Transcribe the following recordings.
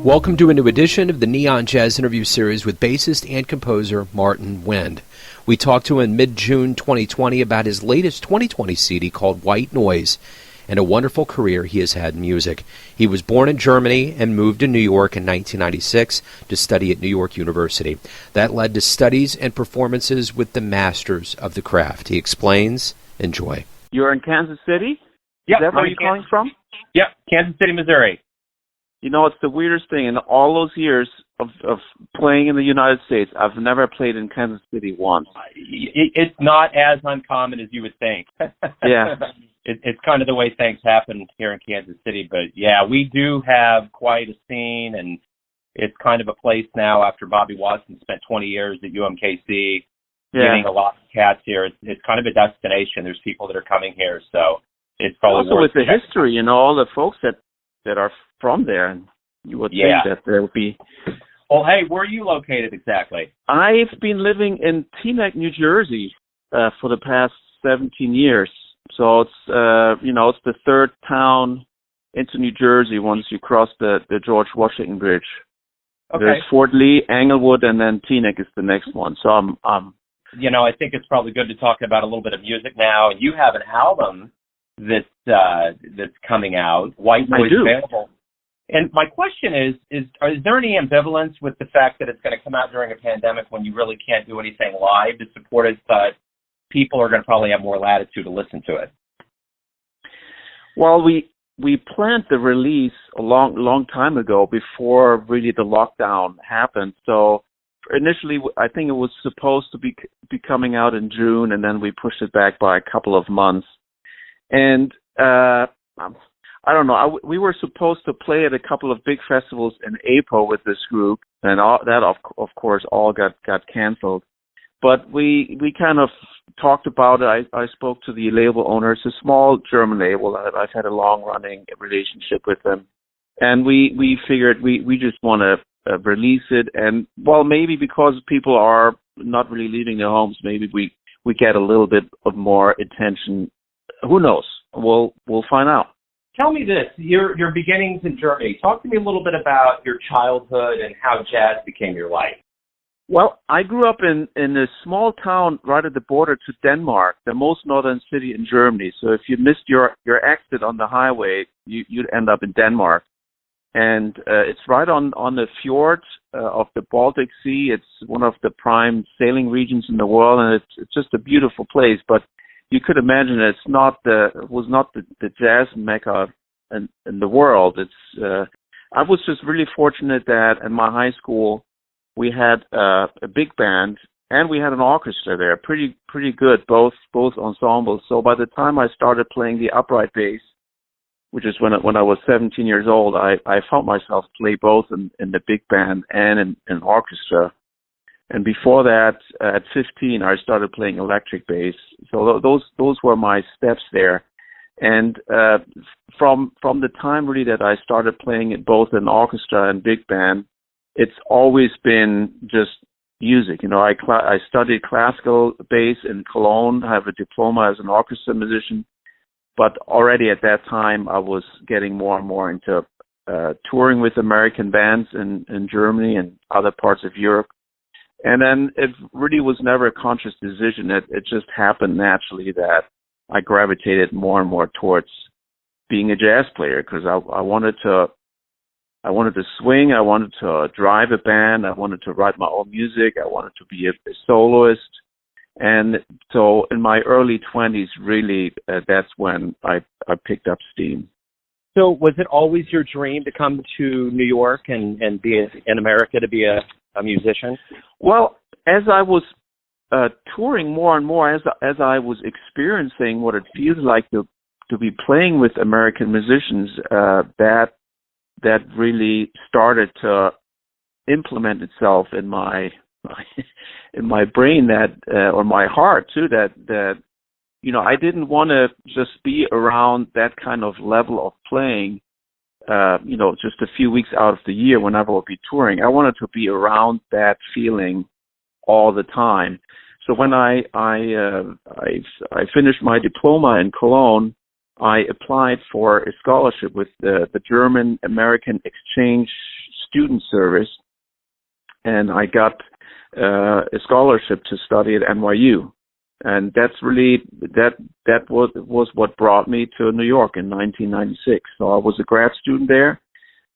Welcome to a new edition of the Neon Jazz interview series with bassist and composer Martin Wind. We talked to him in mid-June 2020 about his latest 2020 CD called White Noise and a wonderful career he has had in music. He was born in Germany and moved to New York in 1996 to study at New York University. That led to studies and performances with the masters of the craft. He explains. Enjoy. You're in Kansas City? Yeah. Is that where you're calling from? Yep, Kansas City, Missouri. You know, it's the weirdest thing. In all those years of playing in the United States, I've never played in Kansas City once. It's not as uncommon as you would think. Yeah. It's kind of the way things happen here in Kansas City. But, yeah, we do have quite a scene, and it's kind of a place now after Bobby Watson spent 20 years at UMKC, getting a lot of cats here. It's kind of a destination. There's people that are coming here, so it's probably also worth with the history, you know, all the folks that are from there, and you would think that there would be. Well, hey, where are you located exactly? I've been living in Teaneck, New Jersey, for the past 17 years. So it's it's the third town into New Jersey once you cross the George Washington Bridge. Okay. There's Fort Lee, Englewood, and then Teaneck is the next one. So I'm I think it's probably good to talk about a little bit of music now. You have an album that's coming out, White Noise available. And my question is there any ambivalence with the fact that it's going to come out during a pandemic when you really can't do anything live to support it, but people are going to probably have more latitude to listen to it? Well, we planned the release a long time ago before really the lockdown happened. So initially, I think it was supposed to be coming out in June, and then we pushed it back by a couple of months. And I don't know. We were supposed to play at a couple of big festivals in April with this group, and that of course all got canceled. But we kind of talked about it. I spoke to the label owner. It's a small German label. I've had a long running relationship with them, and we figured we just want to release it. And well, maybe because people are not really leaving their homes, maybe we get a little bit of more attention. Who knows? We'll find out. Tell me this, your beginnings in Germany. Talk to me a little bit about your childhood and how jazz became your life. Well, I grew up in a small town right at the border to Denmark, the most northern city in Germany. So if you missed your exit on the highway, you'd end up in Denmark. And it's right on the fjord of the Baltic Sea. It's one of the prime sailing regions in the world, and it's just a beautiful place. But you could imagine it was not the jazz mecca in the world. I was just really fortunate that in my high school we had a big band and we had an orchestra there, pretty good, both ensembles. So by the time I started playing the upright bass, which is when I was 17 years old, I found myself play both in the big band and in an orchestra. And before that, at 15, I started playing electric bass. So those were my steps there. And from the time really that I started playing it both in orchestra and big band, it's always been just music. You know, I studied classical bass in Cologne. I have a diploma as an orchestra musician. But already at that time, I was getting more and more into touring with American bands in Germany and other parts of Europe. And then it really was never a conscious decision. It just happened naturally that I gravitated more and more towards being a jazz player because I wanted to swing. I wanted to drive a band. I wanted to write my own music. I wanted to be a soloist. And so in my early 20s, really, that's when I picked up steam. So was it always your dream to come to New York and be in America to be a musician? Well, as I was touring more and more, as I was experiencing what it feels like to be playing with American musicians, that really started to implement itself in my brain or my heart too. That I didn't want to just be around that kind of level of playing. Just a few weeks out of the year whenever I would be touring. I wanted to be around that feeling all the time. So when I finished my diploma in Cologne, I applied for a scholarship with the German American exchange student service, and I got a scholarship to study at NYU. And that's really that was what brought me to New York in 1996. So I was a grad student there,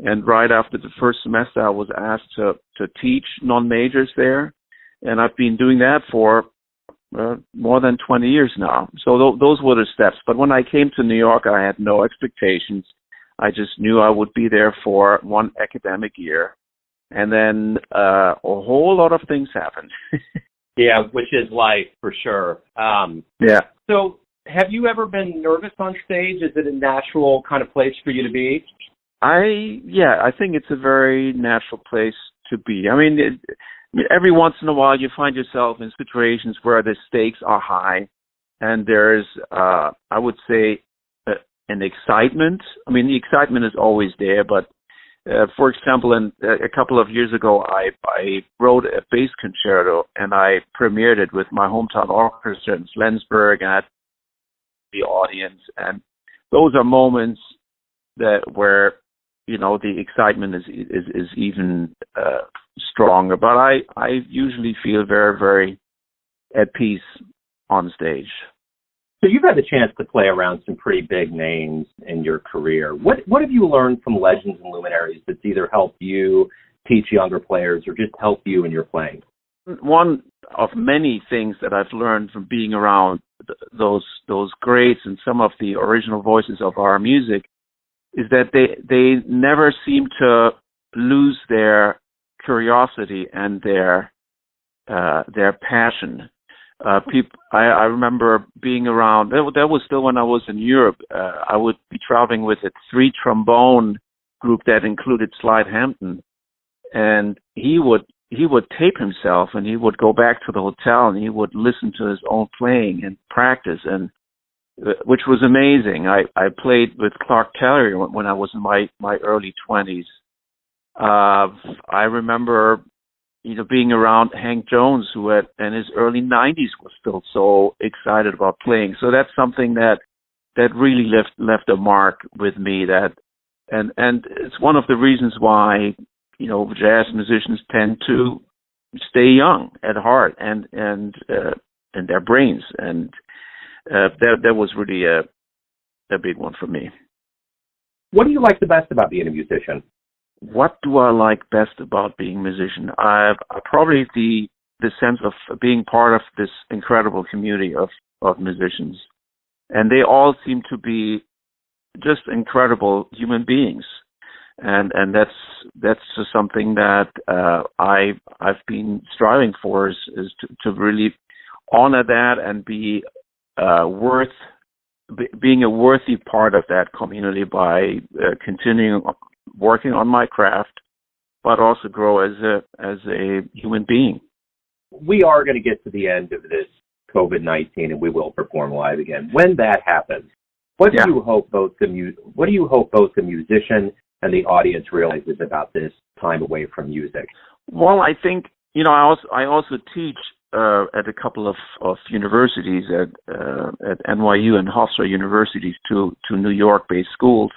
and right after the first semester, I was asked to teach non-majors there, and I've been doing that for more than 20 years now. So those were the steps. But when I came to New York, I had no expectations. I just knew I would be there for one academic year, and then a whole lot of things happened. Yeah, which is life for sure. Yeah. So have you ever been nervous on stage? Is it a natural kind of place for you to be? I think it's a very natural place to be. I mean, every once in a while you find yourself in situations where the stakes are high, and there's, I would say, an excitement. I mean, the excitement is always there, but for example, a couple of years ago, I wrote a bass concerto, and I premiered it with my hometown orchestra in Flensburg, and I had the audience. And those are moments where the excitement is even stronger. But I usually feel very, very at peace on stage. So you've had the chance to play around some pretty big names in your career. What have you learned from legends and luminaries that's either helped you teach younger players or just help you in your playing? One of many things that I've learned from being around those greats and some of the original voices of our music is that they never seem to lose their curiosity and their passion. I remember being around. That was still when I was in Europe. I would be traveling with a 3-trombone group that included Slide Hampton, and he would tape himself, and he would go back to the hotel, and he would listen to his own playing and practice, and which was amazing. I played with Clark Terry when I was in my early 20s. I remember being around Hank Jones, who in his early 90s was still so excited about playing. So that's something that really left a mark with me. And it's one of the reasons why jazz musicians tend to stay young at heart and their brains. And that was really a big one for me. What do you like the best about being a musician? What do I like best about being a musician? Probably the sense of being part of this incredible community of musicians. And they all seem to be just incredible human beings. And that's just something that I've been striving for is to really honor that and be being a worthy part of that community by continuing working on my craft, but also grow as a human being. We are going to get to the end of this COVID-19, and we will perform live again. When that happens, what do you hope both the musician and the audience realizes about this time away from music? Well, I think I also teach at a couple of universities at NYU and Hofstra universities, two New York-based schools.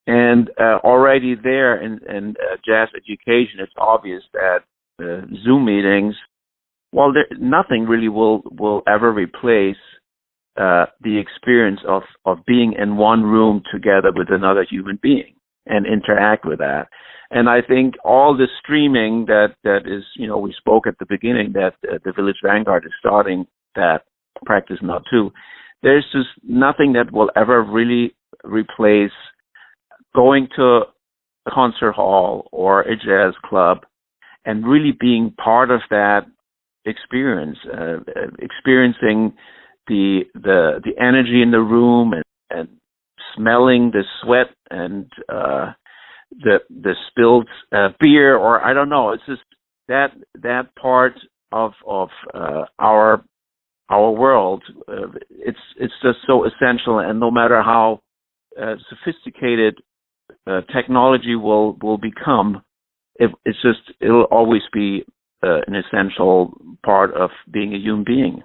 And already there in jazz education, it's obvious that Zoom meetings, nothing really will ever replace the experience of being in one room together with another human being and interact with that. And I think all the streaming that is, we spoke at the beginning that the Village Vanguard is starting that practice now too. There's just nothing that will ever really replace going to a concert hall or a jazz club and really being part of that experience, experiencing the energy in the room and smelling the sweat and the spilled beer, or I don't know. It's just that part of our world. It's just so essential, and no matter how sophisticated technology will become, it'll always be an essential part of being a human being.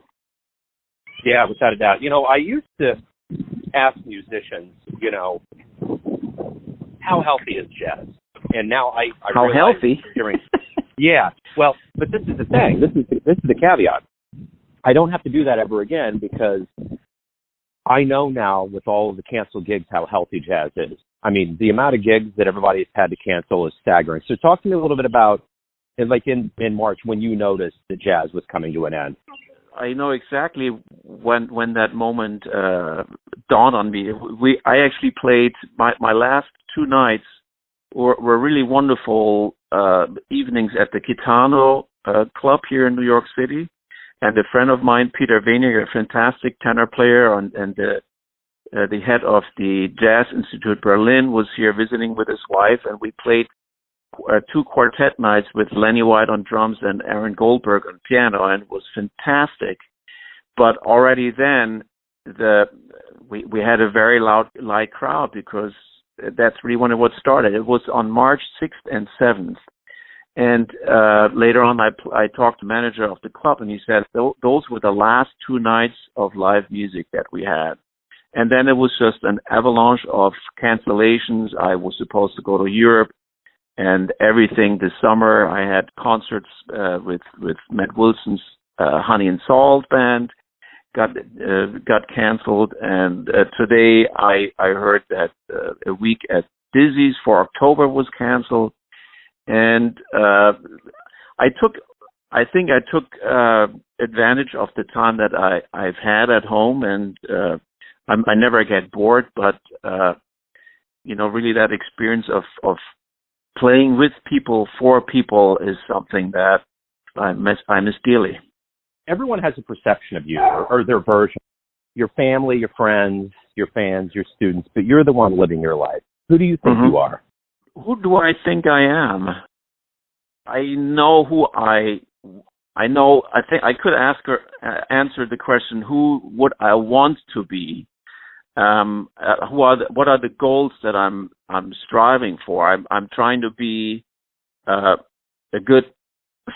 Yeah, without a doubt. I used to ask musicians, how healthy is jazz? And now I how healthy. Yeah. Well, but this is the thing. This is the caveat. I don't have to do that ever again because I know now with all of the canceled gigs how healthy jazz is. I mean, the amount of gigs that everybody's had to cancel is staggering. So talk to me a little bit about, like in March, when you noticed that jazz was coming to an end. I know exactly when that moment dawned on me. I actually played my last 2 nights were really wonderful evenings at the Gitano Club here in New York City. And a friend of mine, Peter Weniger, a fantastic tenor player and the head of the Jazz Institute Berlin, was here visiting with his wife, and we played 2 quartet nights with Lenny White on drums and Aaron Goldberg on piano, and it was fantastic. But already then, we had a very light crowd because that's really when it started. It was on March 6th and 7th. And later on, I talked to the manager of the club, and he said those were the last 2 nights of live music that we had. And then it was just an avalanche of cancellations. I was supposed to go to Europe and everything this summer. I had concerts with Matt Wilson's Honey and Salt band got canceled. And today I heard that a week at Dizzy's for October was canceled. And I took advantage of the time that I've had at home, and I never get bored. But really that experience of playing with people for people is something that I miss dearly. Everyone has a perception of you or their version. Your family, your friends, your fans, your students, but you're the one living your life. Who do you think you are? Who do I think I am? I know who I know. I think I could answer the question, who would I want to be? What are the goals that I'm striving for? I'm trying to be a good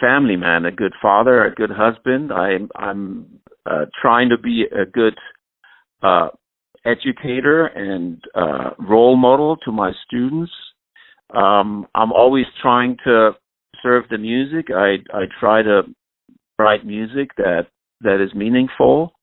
family man, a good father, a good husband. I'm trying to be a good educator and role model to my students. I'm always trying to serve the music. I try to write music that is meaningful.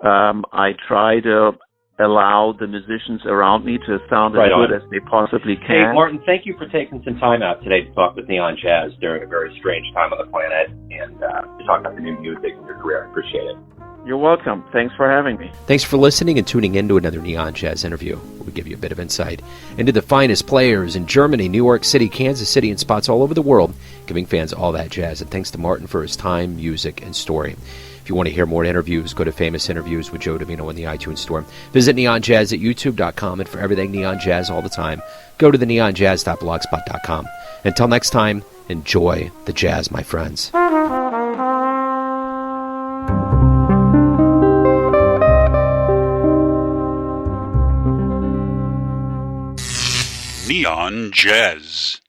I try to allow the musicians around me to sound as good as they possibly can. Hey, Martin, thank you for taking some time out today to talk with Neon Jazz during a very strange time on the planet and to talk about the new music and your career. I appreciate it. You're welcome. Thanks for having me. Thanks for listening and tuning in to another Neon Jazz interview. We give you a bit of insight into the finest players in Germany, New York City, Kansas City, and spots all over the world, giving fans all that jazz. And thanks to Martin for his time, music, and story. If you want to hear more interviews, go to Famous Interviews with Joe Davino in the iTunes Store. Visit neonjazz at youtube.com, and for everything Neon Jazz all the time, go to the neonjazz.blogspot.com. Until next time, enjoy the jazz, my friends. Neon Jazz.